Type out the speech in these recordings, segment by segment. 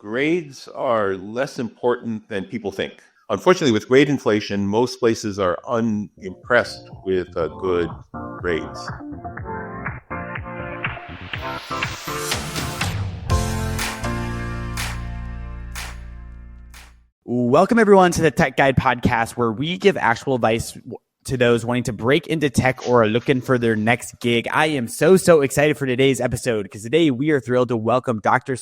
grades are less important than people think. Unfortunately, with grade inflation, most places are unimpressed with good grades. Welcome, everyone, to the TechGuide Podcast, where we give actual advice to those wanting to break into tech or are looking for their next gig. I am so excited for today's episode because today we are thrilled to welcome Dr.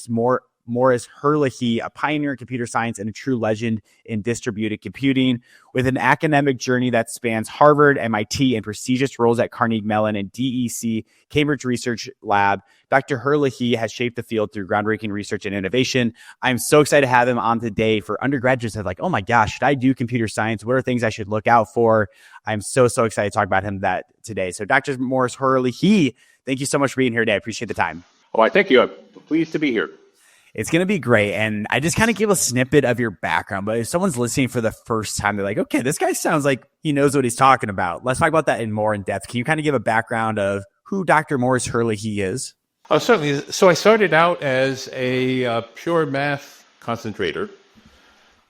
Maurice Herlihy, a pioneer in computer science and a true legend in distributed computing. With an academic journey that spans Harvard, MIT, and prestigious roles at Carnegie Mellon and DEC, Cambridge Research Lab, Dr. Herlihy has shaped the field through groundbreaking research and innovation. I'm so excited to have him on today for undergraduates that are like, oh my gosh, should I do computer science? What are things I should look out for? I'm so excited to talk about him today. So Dr. Maurice Herlihy, thank you so much for being here today. I appreciate the time. Oh, I thank you. I'm pleased to be here. It's going to be great. And I just kind of give a snippet of your background, but if someone's listening for the first time, they're like, okay, this guy sounds like he knows what he's talking about. Let's talk about that in more in depth. Can you kind of give a background of who Dr. Maurice Herlihy is? Certainly. So I started out as a pure math concentrator.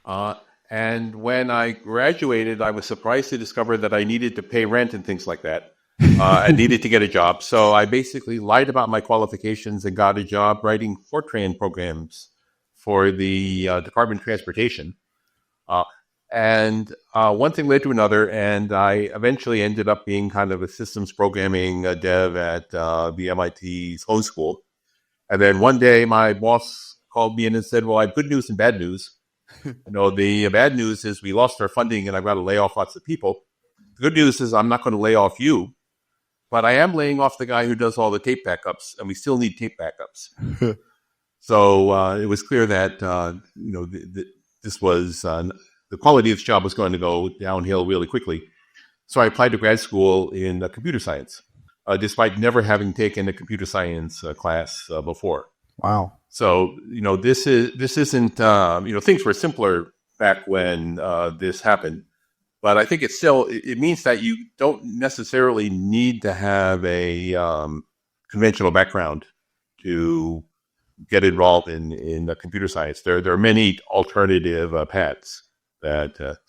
And when I graduated, I was surprised to discover that I needed to pay rent and things like that. I needed to get a job. So I basically lied about my qualifications and got a job writing Fortran programs for the Department of Transportation. And one thing led to another, and I eventually ended up being kind of a systems programming dev at the MIT Sloan School. And then one day my boss called me in and said, well, I have good news and bad news. The bad news is we lost our funding and I've got to lay off lots of people. The good news is I'm not going to lay off you. But I am laying off the guy who does all the tape backups, and we still need tape backups. So it was clear that this was the quality of this job was going to go downhill really quickly. So I applied to grad school in computer science, despite never having taken a computer science class before. Wow. So this isn't things were simpler back when this happened. But I think it means that you don't necessarily need to have a conventional background to get involved in computer science. There are many alternative paths that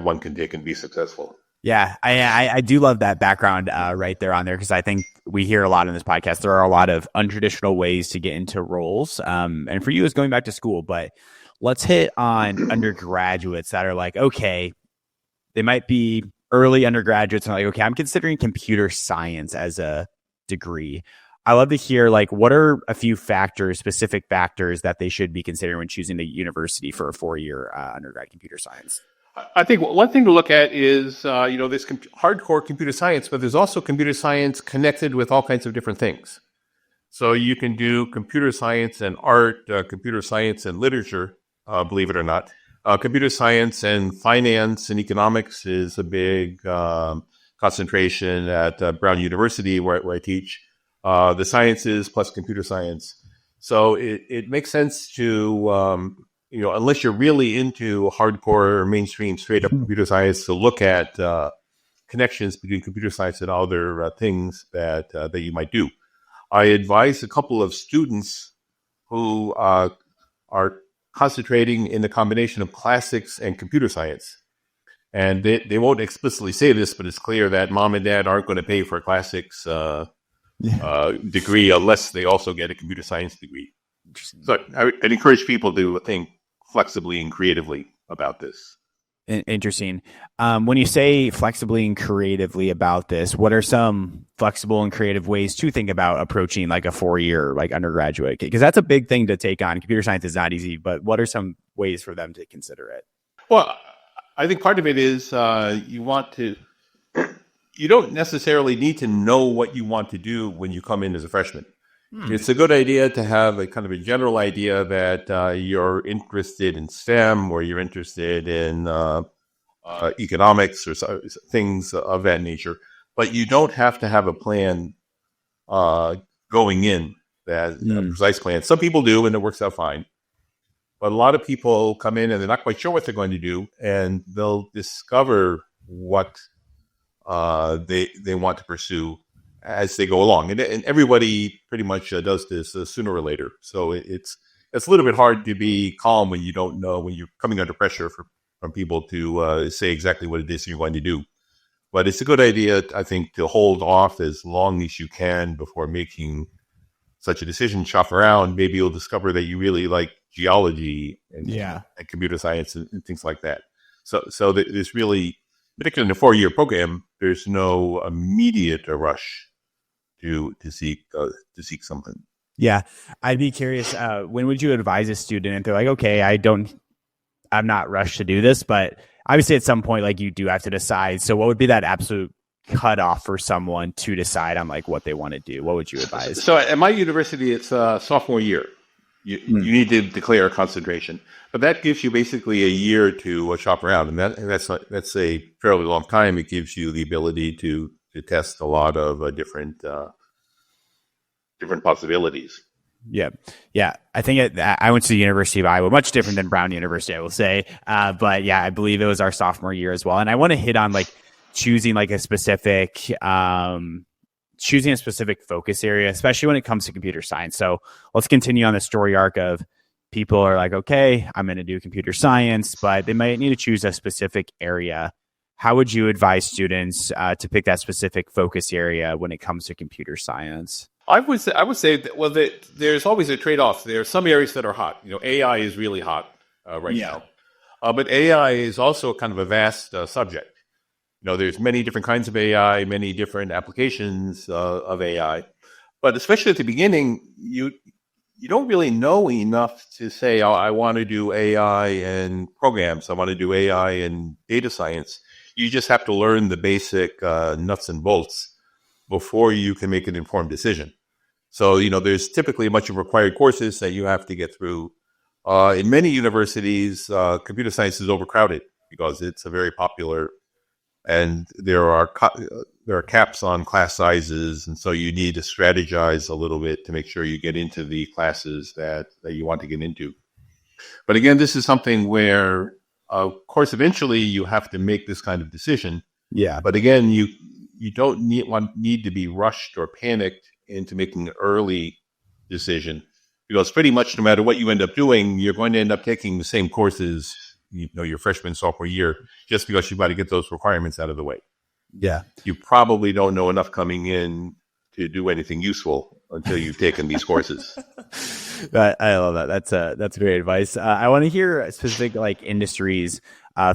one can take and be successful. Yeah, I do love that background right there on there because I think we hear a lot in this podcast. There are a lot of untraditional ways to get into roles. And for you, it's going back to school. But let's hit on undergraduates that are like, okay, they might be early undergraduates and like, okay, I'm considering computer science as a degree. I love to hear what are a few specific factors that they should be considering when choosing a university for a 4-year undergrad computer science. I think one thing to look at is, this hardcore computer science, but there's also computer science connected with all kinds of different things. So you can do computer science and art, computer science and literature, believe it or not. Computer science and finance and economics is a big concentration at Brown University where I teach. The sciences plus computer science. So it makes sense to, unless you're really into hardcore mainstream straight up computer science, to look at connections between computer science and other things that you might do. I advise a couple of students who are concentrating in the combination of classics and computer science. And they won't explicitly say this, but it's clear that mom and dad aren't going to pay for a classics degree unless they also get a computer science degree. So I'd encourage people to think flexibly and creatively about this. Interesting. When you say flexibly and creatively about this, what are some flexible and creative ways to think about approaching a 4-year undergraduate? Because that's a big thing to take on. Computer science is not easy, but what are some ways for them to consider it? Well, I think part of it is you don't necessarily need to know what you want to do when you come in as a freshman. It's a good idea to have a kind of a general idea that you're interested in STEM or you're interested in economics or things of that nature. But you don't have to have a plan going in, a precise plan. Some people do, and it works out fine. But a lot of people come in and they're not quite sure what they're going to do, and they'll discover what they want to pursue as they go along. And everybody pretty much does this sooner or later. So it's it's a little bit hard to be calm when you don't know, when you're coming under pressure from people to say exactly what it is you're going to do. But it's a good idea, I think, to hold off as long as you can before making such a decision. Shop around. Maybe you'll discover that you really like geology and computer science and things like that. So there's really, particularly in a 4-year program, there's no immediate rush to seek something. Yeah, I'd be curious. When would you advise a student if they're like, okay, I'm not rushed to do this, but obviously at some point, like you do have to decide. So what would be that absolute cutoff for someone to decide on like what they want to do? What would you advise? So at my university, it's sophomore year. You need to declare a concentration, but that gives you basically a year to shop around, and that's a fairly long time. It gives you the ability to test a lot of different possibilities. Yeah. I think I went to the University of Iowa, much different than Brown University, I will say. But yeah, I believe it was our sophomore year as well. And I want to hit on like choosing like a specific focus area, especially when it comes to computer science. So let's continue on the story arc of people are like, okay, I'm going to do computer science, but they might need to choose a specific area. How would you advise students to pick that specific focus area when it comes to computer science? I would say that, there's always a trade-off. There are some areas that are hot. AI is really hot right now. But AI is also kind of a vast subject. There's many different kinds of AI, many different applications of AI. But especially at the beginning, you don't really know enough to say, oh, I want to do AI and programs. I want to do AI and data science. You just have to learn the basic nuts and bolts before you can make an informed decision. So, there's typically a bunch of required courses that you have to get through. In many universities, computer science is overcrowded because it's a very popular, and there are caps on class sizes, and so you need to strategize a little bit to make sure you get into the classes that you want to get into. But again, this is something where, of course, eventually you have to make this kind of decision. Yeah. But again, you don't need to be rushed or panicked into making an early decision, because pretty much no matter what you end up doing, you're going to end up taking the same courses, your freshman, sophomore year, just because you've got to get those requirements out of the way. Yeah. You probably don't know enough coming in to do anything useful until you've taken these courses. I love that. That's great advice. I want to hear specific like industries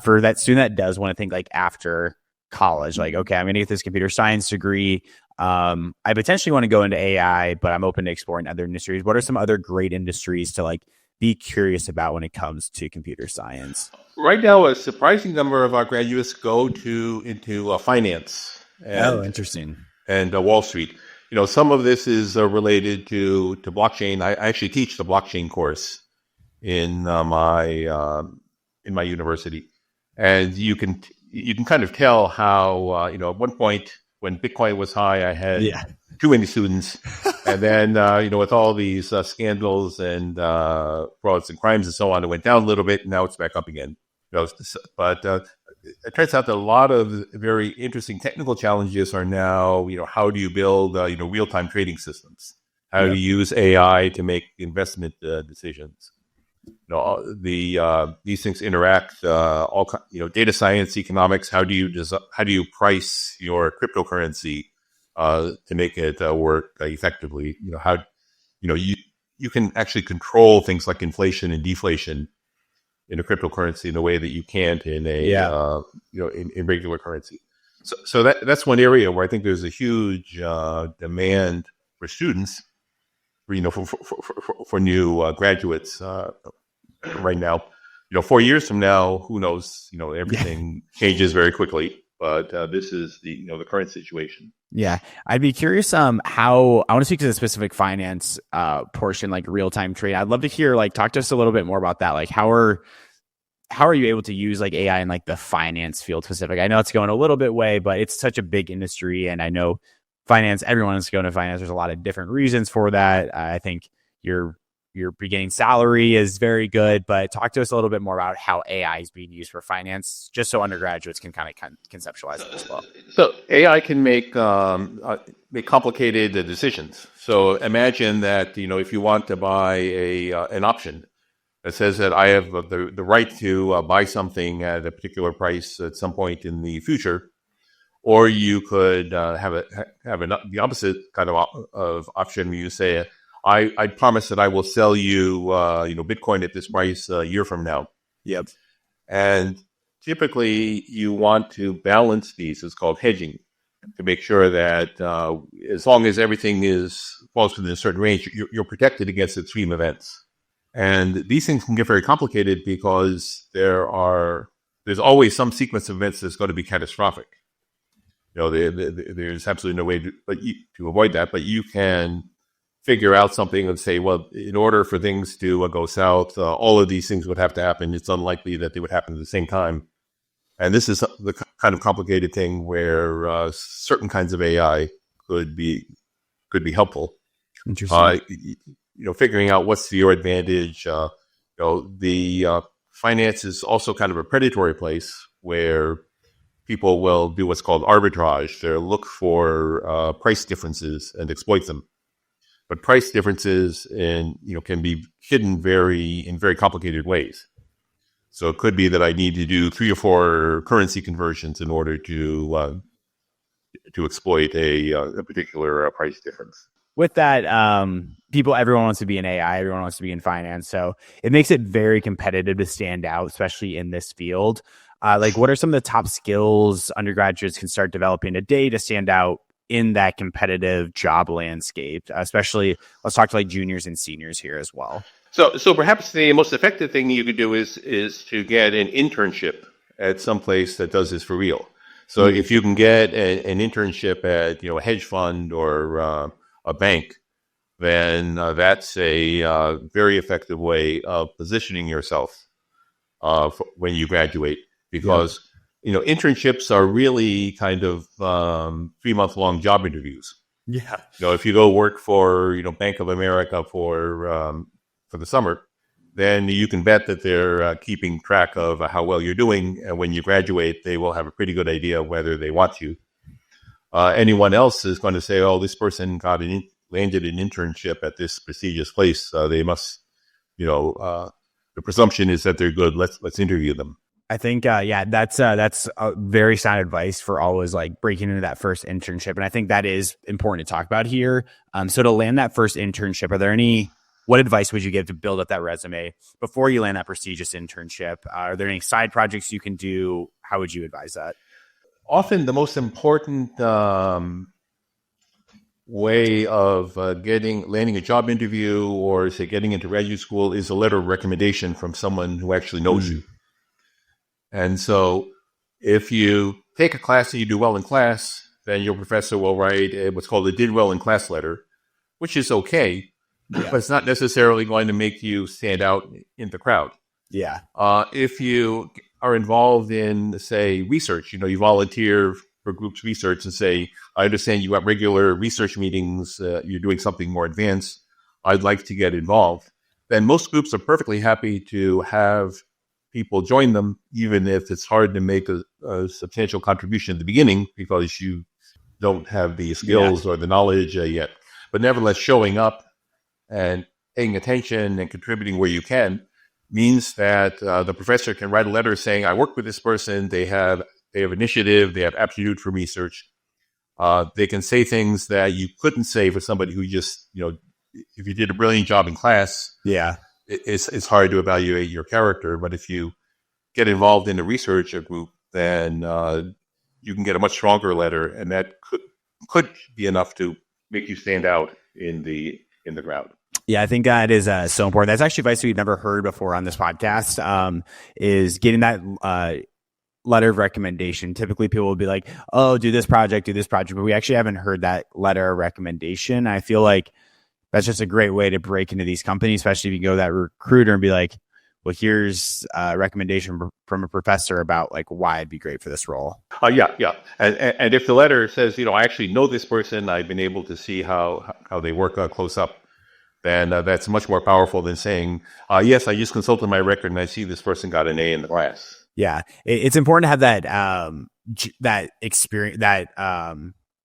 for that student that does want to think like after college, like, okay, I'm going to get this computer science degree. I potentially want to go into AI, but I'm open to exploring other industries. What are some other great industries to like be curious about when it comes to computer science? Right now, a surprising number of our graduates go into finance. Interesting. And Wall Street. Some of this is related to blockchain. I actually teach the blockchain course in my university, and you can kind of tell how at one point when Bitcoin was high, I had too many students, and then with all these scandals and frauds and crimes and so on, it went down a little bit, and now it's back up again. But it turns out that a lot of very interesting technical challenges are now, how do you build real-time trading systems? How do you use AI to make investment decisions? These things interact. Data science, economics. How do you price your cryptocurrency to make it work effectively? You can actually control things like inflation and deflation in a cryptocurrency in a way that you can't in in regular currency. So that's one area where I think there's a huge demand for students, for new graduates right now. 4 years from now, who knows? Everything changes very quickly. But this is the current situation. Yeah, I'd be curious. How I want to speak to the specific finance portion, like real time trade. I'd love to hear, talk to us a little bit more about that. Like, how are you able to use like AI in like the finance field specific? I know it's going a little bit way, but it's such a big industry, and I know finance. Everyone is going to finance. There's a lot of different reasons for that. I think your beginning salary is very good, but talk to us a little bit more about how AI is being used for finance, just so undergraduates can kind of conceptualize it as well. So AI can make complicated decisions. So imagine that, if you want to buy an option that says that I have the right to buy something at a particular price at some point in the future, or you could the opposite kind of option where you say, I promise that I will sell you, Bitcoin at this price a year from now. Yep. And typically you want to balance these. It's called hedging, to make sure that as long as everything falls within a certain range, you're protected against extreme events. And these things can get very complicated because there's always some sequence of events that's going to be catastrophic. There's absolutely no way to avoid that, but you can figure out something and say, well, in order for things to go south, all of these things would have to happen. It's unlikely that they would happen at the same time. And this is the kind of complicated thing where certain kinds of AI could be helpful. Interesting. Figuring out what's to your advantage. The finance is also kind of a predatory place where people will do what's called arbitrage. They'll look for price differences and exploit them. But price differences can be hidden in very complicated ways. So it could be that I need to do 3 or 4 currency conversions in order to exploit a particular price difference. With that, everyone wants to be in AI, everyone wants to be in finance. So it makes it very competitive to stand out, especially in this field. What are some of the top skills undergraduates can start developing today to stand out in that competitive job landscape? Especially, let's talk to juniors and seniors here as well. So perhaps the most effective thing you could do is to get an internship at some place that does this for real. So if you can get an internship at a hedge fund or a bank, then that's a very effective way of positioning yourself when you graduate. Because internships are really kind of 3-month-long job interviews. Yeah. If you go work for Bank of America for the summer, then you can bet that they're keeping track of how well you're doing. And when you graduate, they will have a pretty good idea of whether they want you. Anyone else is going to say, oh, this person landed an internship at this prestigious place. They must, the presumption is that they're good. Let's interview them. I think, that's a very sound advice for always breaking into that first internship. And I think that is important to talk about here. So to land that first internship, what advice would you give to build up that resume before you land that prestigious internship? Are there any side projects you can do? How would you advise that? Often the most important way of landing a job interview or say getting into graduate school is a letter of recommendation from someone who actually knows you. And so if you take a class and you do well in class, then your professor will write what's called a did well in class letter, which is okay. Yeah. But it's not necessarily going to make you stand out in the crowd. Yeah. If you are involved in, say, research, you volunteer for groups research and say, I understand you have regular research meetings, you're doing something more advanced, I'd like to get involved. Then most groups are perfectly happy to have people join them, even if it's hard to make a substantial contribution at the beginning because you don't have the skills or the knowledge yet. But nevertheless, showing up and paying attention and contributing where you can means that the professor can write a letter saying, I work with this person, they have initiative, they have aptitude for research. They can say things that you couldn't say for somebody who just, if you did a brilliant job in class, it's hard to evaluate your character. But if you get involved in a research group, then you can get a much stronger letter, and that could be enough to make you stand out in the crowd. Yeah, I think that is so important. That's actually advice we've never heard before on this podcast, is getting that letter of recommendation. Typically people will be like, oh, do this project. But we actually haven't heard that letter of recommendation. I feel like that's just a great way to break into these companies, especially if you go to that recruiter and be like, well, here's a recommendation from a professor about why I'd be great for this role. Yeah. And if the letter says, I actually know this person, I've been able to see how they work close up, then that's much more powerful than saying, yes, I just consulted my record and I see this person got an A in the class. Yeah. It's important to have that experience, that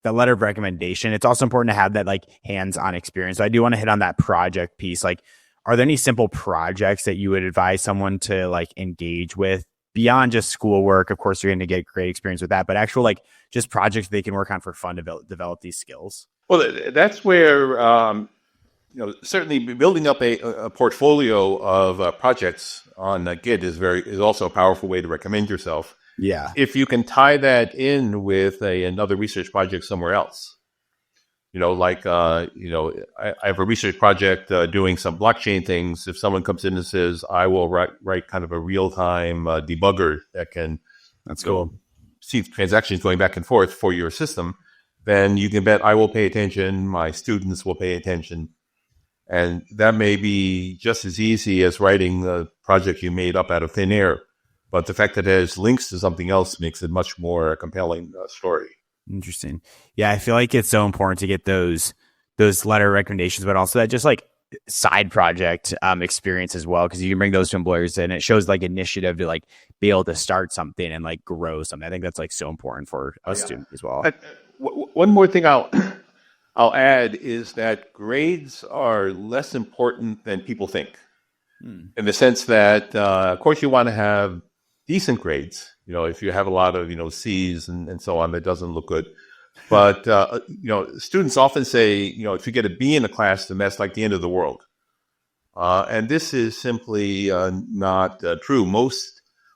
the letter of recommendation, it's also important to have that like hands-on experience. So I do want to hit on that project piece. Like, are there any simple projects that you would advise someone to like engage with beyond just schoolwork? Of course, you're going to get great experience with that, but actual like just projects they can work on for fun to develop these skills. Well, that's where certainly building up a portfolio of projects on Git is also a powerful way to recommend yourself. Yeah. If you can tie that in with another research project somewhere else, I have a research project doing some blockchain things. If someone comes in and says, I will write kind of a real-time debugger that can That's cool. See transactions going back and forth for your system, then you can bet I will pay attention, my students will pay attention. And that may be just as easy as writing the project you made up out of thin air. But the fact that it has links to something else makes it much more compelling story. Interesting. Yeah, I feel like it's so important to get those letter recommendations, but also that just like side project experience as well, because you can bring those to employers and it shows like initiative to like be able to start something and like grow something. I think that's like so important for a student as well. One more thing I'll add is that grades are less important than people think, in the sense that, of course, you want to have decent grades. If you have a lot of, C's and so on, that doesn't look good. But, students often say, if you get a B in a class, then that's like the end of the world. And this is simply not true.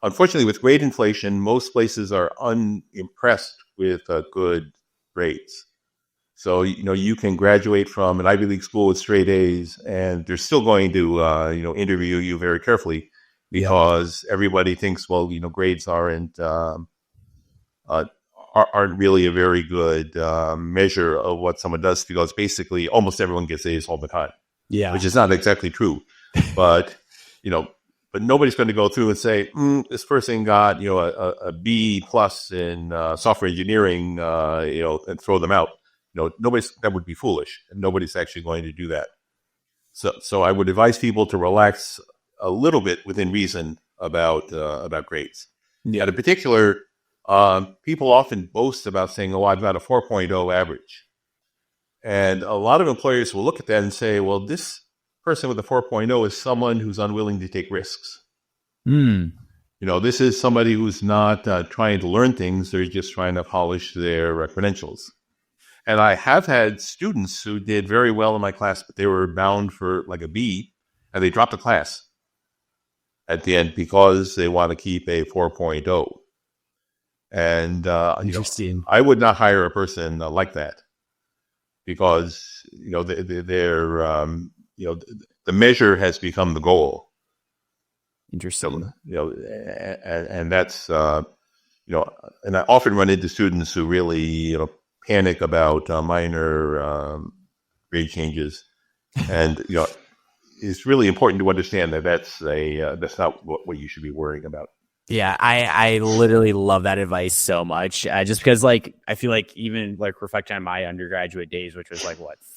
Unfortunately, with grade inflation, most places are unimpressed with good grades. So, you can graduate from an Ivy League school with straight A's, and they're still going to, interview you very carefully because everybody thinks, well, grades aren't really a very good measure of what someone does, because basically almost everyone gets A's all the time. Yeah, which is not exactly true, but but nobody's going to go through and say this person got a B plus in software engineering, and throw them out. That would be foolish, and nobody's actually going to do that. So I would advise people to relax a little bit within reason about grades. Yeah. And in particular, people often boast about saying, "Oh, I've got a 4.0 average," and a lot of employers will look at that and say, "Well, this person with a 4.0 is someone who's unwilling to take risks." This is somebody who's not trying to learn things; they're just trying to polish their credentials. And I have had students who did very well in my class, but they were bound for like a B, and they dropped the class at the end because they want to keep a 4.0. And Interesting. I would not hire a person like that, because the measure has become the goal. Interesting. And that's and I often run into students who really panic about minor grade changes, and it's really important to understand that that's not what you should be worrying about. Yeah, I literally love that advice so much. Just because, like, I feel like even like reflecting on my undergraduate days, which was like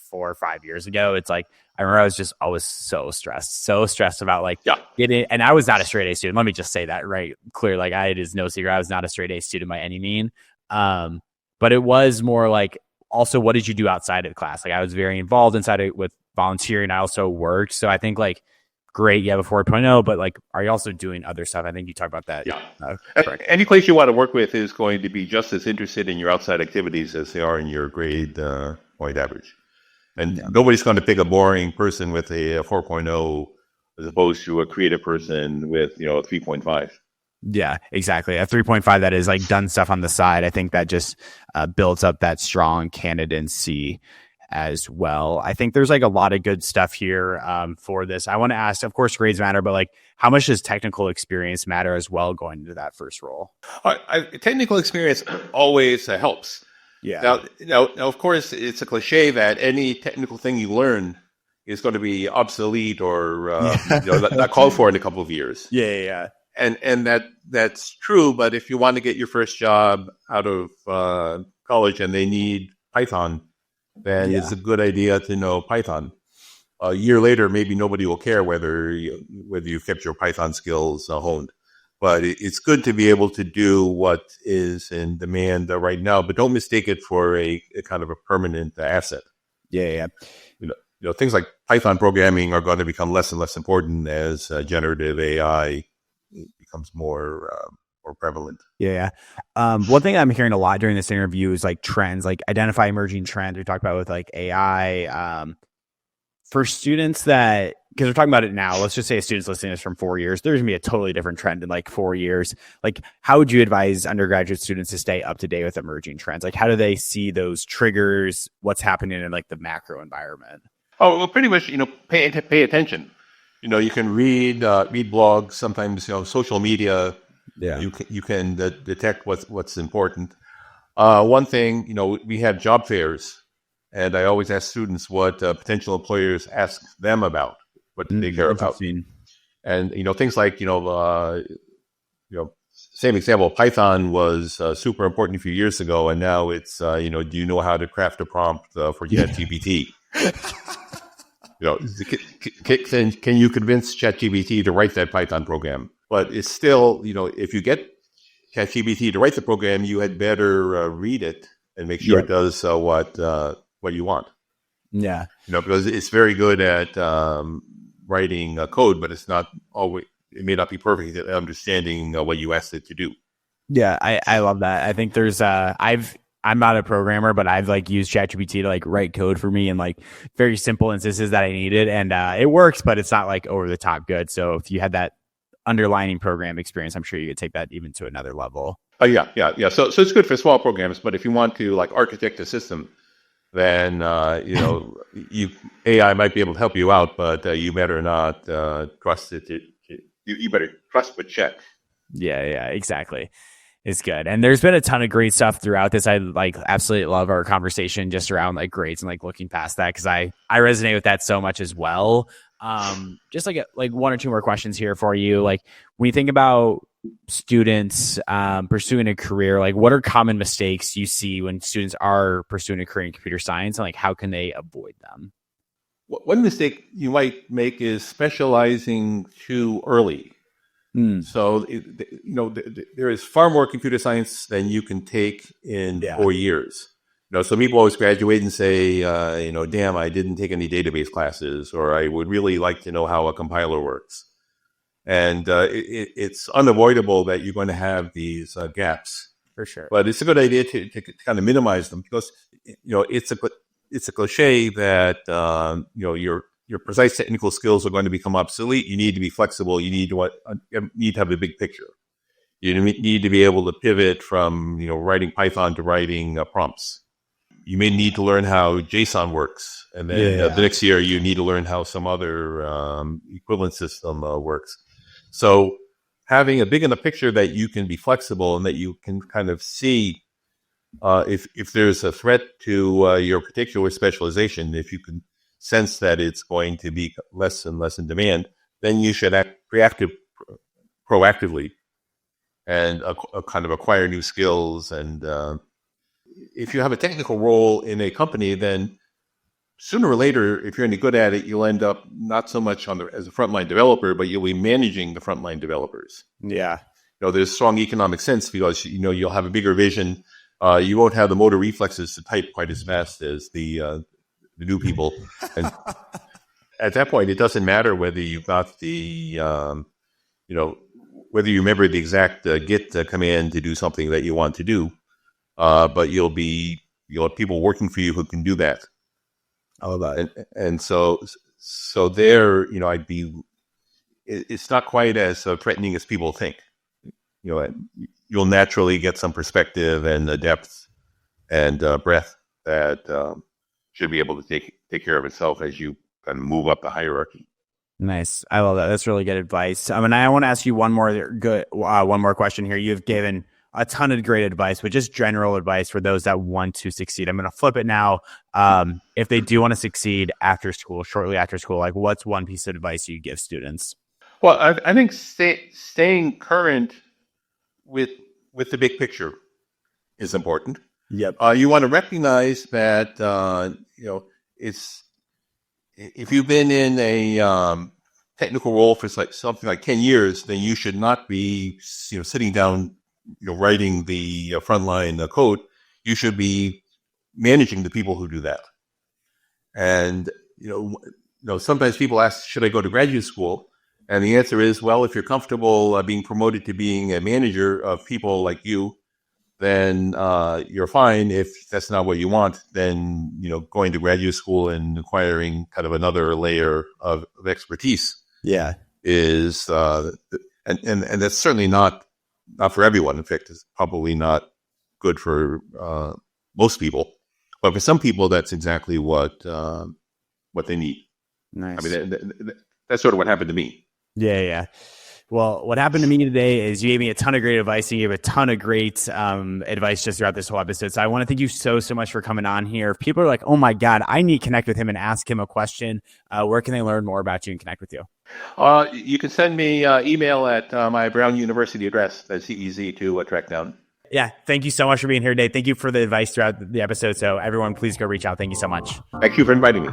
4 or 5 years ago, it's like I remember I was always so stressed about like getting. And I was not a straight A student. Let me just say that right clear. Like, it is no secret I was not a straight A student by any mean. But it was more like, also, what did you do outside of class? Like, I was very involved inside it with volunteering. I also worked, so I think like. Great, you have a 4.0, but like, are you also doing other stuff? I think you talked about that. Yeah. Any place you want to work with is going to be just as interested in your outside activities as they are in your grade point average. And nobody's going to pick a boring person with a 4.0 as opposed to a creative person with a 3.5. Yeah, exactly. A 3.5 that is like done stuff on the side. I think that just builds up that strong candidacy as well. I think there's like a lot of good stuff here for this. I want to ask, of course, grades matter, but like, how much does technical experience matter as well going into that first role? Technical experience always helps. Yeah. Now, of course, it's a cliche that any technical thing you learn is going to be obsolete or not called for in a couple of years. Yeah. And that's true. But if you want to get your first job out of college and they need Python, then it's a good idea to know Python. A year later, maybe nobody will care whether you've kept your Python skills honed. but it's good to be able to do what is in demand right now, but don't mistake it for a kind of a permanent asset. Yeah. Things like Python programming are going to become less and less important as generative AI becomes more prevalent. Yeah. One thing I'm hearing a lot during this interview is like trends, like identify emerging trends. We talked about with like AI. For students that, because we're talking about it now, let's just say a student's listening to this from 4 years, there's gonna be a totally different trend in like 4 years. Like, how would you advise undergraduate students to stay up to date with emerging trends? Like, how do they see those triggers? What's happening in like the macro environment? Oh, well, pretty much, pay attention. You can read blogs. Sometimes, social media. Yeah. You can detect what's important. One thing, we have job fairs, and I always ask students what potential employers ask them about, what they care about, and things like same example. Python was super important a few years ago, and now it's do you know how to craft a prompt for ChatGPT? Can you convince ChatGPT to write that Python program? But it's still, if you get ChatGPT to write the program, you had better read it and make sure it does what you want. Yeah. Because it's very good at writing code, but it's not always. It may not be perfect at understanding what you asked it to do. Yeah, I love that. I think there's I'm not a programmer, but I've like used ChatGPT to like write code for me and like very simple instances that I needed, and it works, but it's not like over the top good. So if you had that underlining program experience, I'm sure you could take that even to another level. Yeah. So it's good for small programs, but if you want to like architect a system, then AI might be able to help you out, but you better not trust it. You better trust but check. Yeah, exactly. It's good. And there's been a ton of great stuff throughout this. I like absolutely love our conversation just around like grades and like looking past that, because I resonate with that so much as well. Just like one or two more questions here for you. Like, when you think about students pursuing a career, like what are common mistakes you see when students are pursuing a career in computer science, and like how can they avoid them? One mistake you might make is specializing too early. So, there is far more computer science than you can take in 4 years. So people always graduate and say, damn, I didn't take any database classes, or I would really like to know how a compiler works. And it's unavoidable that you're going to have these gaps. For sure. But it's a good idea to kind of minimize them, because, it's a cliche that, your precise technical skills are going to become obsolete. You need to be flexible. You need to have a big picture. You need to be able to pivot from writing Python to writing prompts. You may need to learn how JSON works, and then the next year you need to learn how some other equivalent system works. So having a big enough picture that you can be flexible and that you can kind of see if there's a threat to your particular specialization, if you can sense that it's going to be less and less in demand, then you should act proactively and kind of acquire new skills. And if you have a technical role in a company, then sooner or later, if you're any good at it, you'll end up not so much as a frontline developer, but you'll be managing the frontline developers. Yeah. There's strong economic sense, because you'll have a bigger vision. You won't have the motor reflexes to type quite as fast as the new people. And at that point, it doesn't matter whether you've got the, whether you remember the exact Git command to do something that you want to do, but you'll have people working for you who can do that. I love that. And so there, it's not quite as threatening as people think. You'll naturally get some perspective and depth and breadth that should be able to take care of itself as you kind of move up the hierarchy. Nice. I love that. That's really good advice. I want to ask you one more question here. You've given a ton of great advice, but just general advice for those that want to succeed. I'm going to flip it now. If they do want to succeed after school, shortly after school, like what's one piece of advice you give students? Well, I think staying current with the big picture is important. Yep. You want to recognize that it's, if you've been in technical role for like something like 10 years, then you should not be, sitting down, writing the frontline code. You should be managing the people who do that. And, sometimes people ask, should I go to graduate school? And the answer is, well, if you're comfortable being promoted to being a manager of people like you, then you're fine. If that's not what you want, then, going to graduate school and acquiring kind of another layer of expertise is, and that's certainly not for everyone. In fact, it's probably not good for most people. But for some people, that's exactly what they need. Nice. I mean, that's sort of what happened to me. Yeah. Well, what happened to me today is you gave me a ton of great advice. And you gave a ton of great advice just throughout this whole episode. So I want to thank you so much for coming on here. If people are like, oh my God, I need to connect with him and ask him a question, where can they learn more about you and connect with you? You can send me email at my Brown University address. That's easy to track down. Yeah. Thank you so much for being here today. Thank you for the advice throughout the episode. So everyone, please go reach out. Thank you so much. Thank you for inviting me.